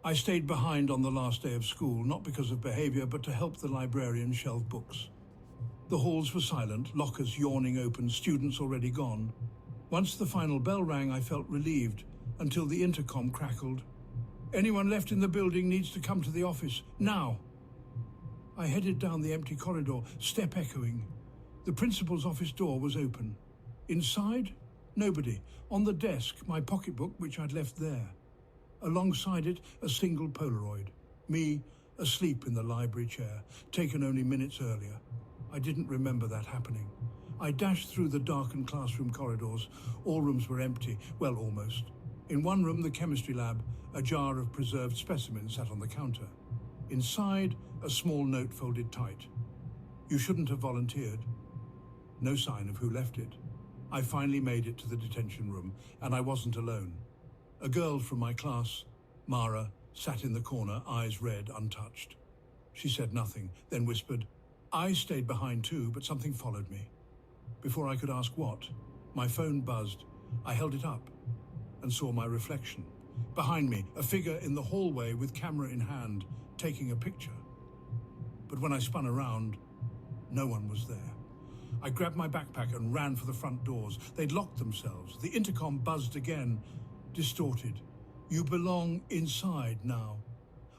I stayed behind on the last day of school, not because of behavior, but to help the librarian shelve books. The halls were silent, lockers yawning open, students already gone. Once the final bell rang, I felt relieved, until the intercom crackled. "Anyone left in the building needs to come to the office, now." I headed down the empty corridor, step echoing. The principal's office door was open. Inside, nobody. On the desk, my pocketbook, which I'd left there. Alongside it, a single Polaroid. Me, asleep in the library chair, taken only minutes earlier. I didn't remember that happening. I dashed through the darkened classroom corridors. All rooms were empty, well, almost. In one room, the chemistry lab, a jar of preserved specimens sat on the counter. Inside, a small note folded tight. "You shouldn't have volunteered." No sign of who left it. I finally made it to the detention room, and I wasn't alone. A girl from my class, Mara, sat in the corner, eyes red, untouched. She said nothing, then whispered. I stayed behind too, but something followed me. Before I could ask what, my phone buzzed. I held it up and saw my reflection. Behind me, a figure in the hallway with camera in hand, taking a picture. But when I spun around, no one was there. I grabbed my backpack and ran for the front doors. They'd locked themselves. The intercom buzzed again, distorted. "You belong inside now."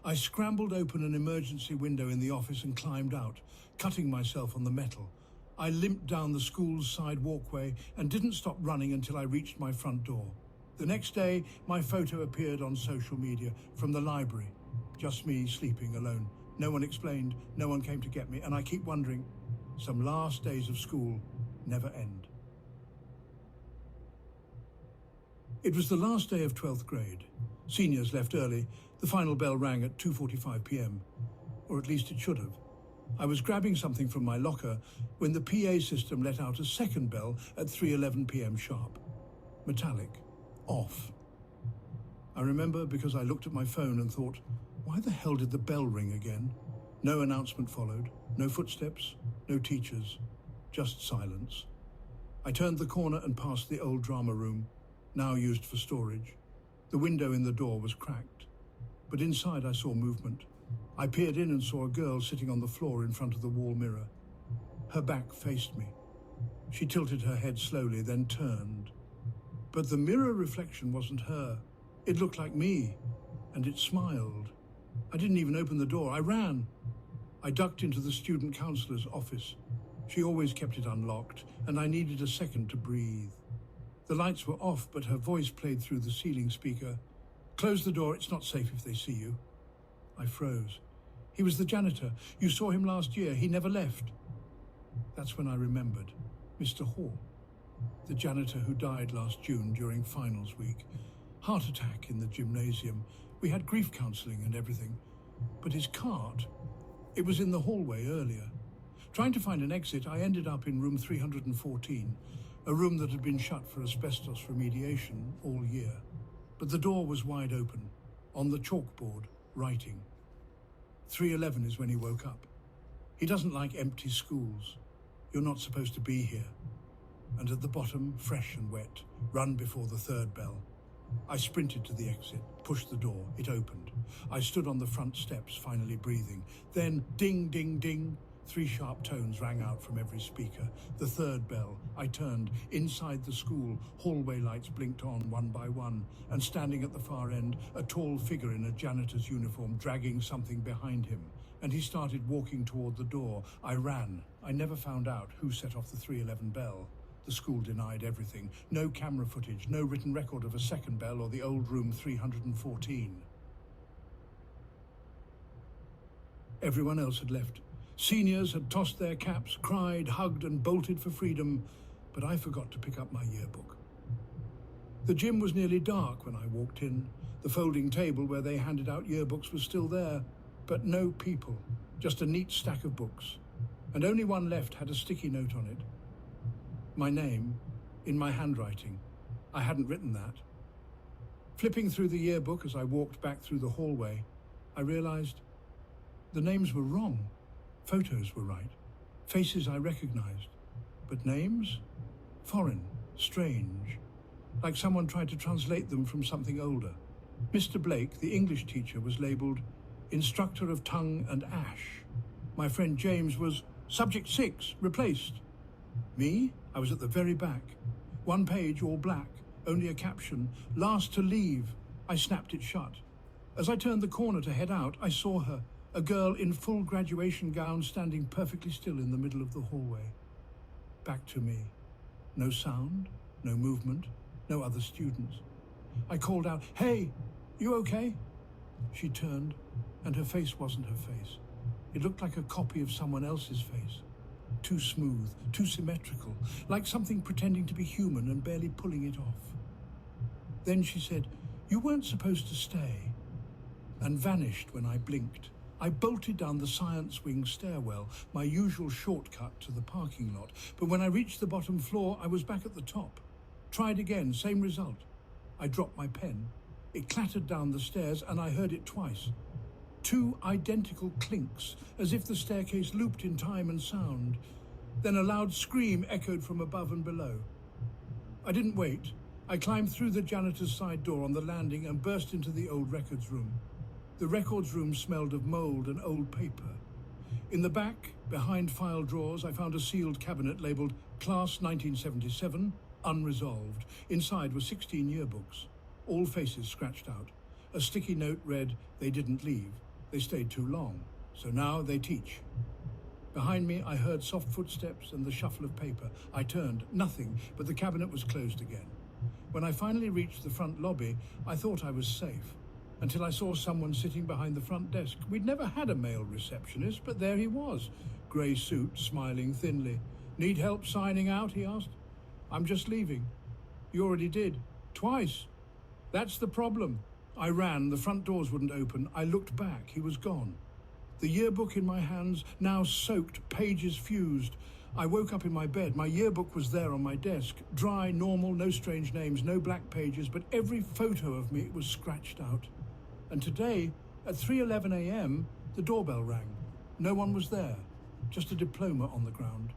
I scrambled open an emergency window in the office and climbed out, cutting myself on the metal. I limped down the school's side walkway and didn't stop running until I reached my front door. The next day, my photo appeared on social media from the library. Just me sleeping alone. No one explained, no one came to get me, and I keep wondering, some last days of school never end. It was the last day of 12th grade. Seniors left early. The final bell rang at 2:45 p.m, or at least it should have. I was grabbing something from my locker when the PA system let out a second bell at 3:11 p.m. sharp. Metallic. Off. I remember because I looked at my phone and thought, why the hell did the bell ring again? No announcement followed, no footsteps, no teachers, just silence. I turned the corner and passed the old drama room, now used for storage. The window in the door was cracked, but inside I saw movement. I peered in and saw a girl sitting on the floor in front of the wall mirror. Her back faced me. She tilted her head slowly, then turned. But the mirror reflection wasn't her. It looked like me, and it smiled. I didn't even open the door. I ran. I ducked into the student counselor's office. She always kept it unlocked, and I needed a second to breathe. The lights were off, but her voice played through the ceiling speaker. "Close the door, it's not safe if they see you." I froze. "He was the janitor. You saw him last year. He never left." That's when I remembered. Mr. Hall, the janitor who died last June during finals week. Heart attack in the gymnasium. We had grief counselling and everything. But his cart, it was in the hallway earlier. Trying to find an exit, I ended up in room 314, a room that had been shut for asbestos remediation all year. But the door was wide open. On the chalkboard, writing. 3:11 is when he woke up. He doesn't like empty schools. You're not supposed to be here. And at the bottom, fresh and wet, run before the third bell. I sprinted to the exit, pushed the door, it opened. I stood on the front steps, finally breathing. Then, ding, ding, ding, 3 sharp tones rang out from every speaker. The third bell. I turned. Inside the school, hallway lights blinked on one by one, and standing at the far end, a tall figure in a janitor's uniform dragging something behind him. And he started walking toward the door. I ran. I never found out who set off the 3:11 bell. The school denied everything. No camera footage, no written record of a second bell or the old room 314. Everyone else had left. Seniors had tossed their caps, cried, hugged, and bolted for freedom, but I forgot to pick up my yearbook. The gym was nearly dark when I walked in. The folding table where they handed out yearbooks was still there, but no people, just a neat stack of books. And only one left had a sticky note on it. My name, in my handwriting. I hadn't written that. Flipping through the yearbook as I walked back through the hallway, I realized the names were wrong. Photos were right. Faces I recognized. But names? Foreign, strange. Like someone tried to translate them from something older. Mr. Blake, the English teacher, was labelled Instructor of Tongue and Ash. My friend James was Subject 6, replaced. Me? I was at the very back. One page, all black, only a caption, Last to leave. I snapped it shut. As I turned the corner to head out, I saw her, a girl in full graduation gown standing perfectly still in the middle of the hallway. Back to me. No sound, no movement, no other students. I called out, Hey, you okay? She turned, and her face wasn't her face. It looked like a copy of someone else's face. Too smooth, too symmetrical, like something pretending to be human and barely pulling it off. Then she said, You weren't supposed to stay, and vanished when I blinked. I bolted down the science wing stairwell, my usual shortcut to the parking lot, but when I reached the bottom floor, I was back at the top. Tried again, same result. I dropped my pen. It clattered down the stairs, and I heard it twice. 2 identical clinks, as if the staircase looped in time and sound. Then a loud scream echoed from above and below. I didn't wait. I climbed through the janitor's side door on the landing and burst into the old records room. The records room smelled of mold and old paper. In the back, behind file drawers, I found a sealed cabinet labelled Class 1977, Unresolved. Inside were 16 yearbooks, all faces scratched out. A sticky note read, They didn't leave. They stayed too long, so now they teach. Behind me, I heard soft footsteps and the shuffle of paper. I turned, nothing, but the cabinet was closed again. When I finally reached the front lobby, I thought I was safe, until I saw someone sitting behind the front desk. We'd never had a male receptionist, but there he was, grey suit, smiling thinly. Need help signing out, he asked. I'm just leaving. You already did. Twice. That's the problem. I ran, the front doors wouldn't open. I looked back, he was gone. The yearbook in my hands, now soaked, pages fused. I woke up in my bed. My yearbook was there on my desk. Dry, normal, no strange names, no black pages, but every photo of me was scratched out. And today, at 3:11 a.m., the doorbell rang. No one was there, just a diploma on the ground.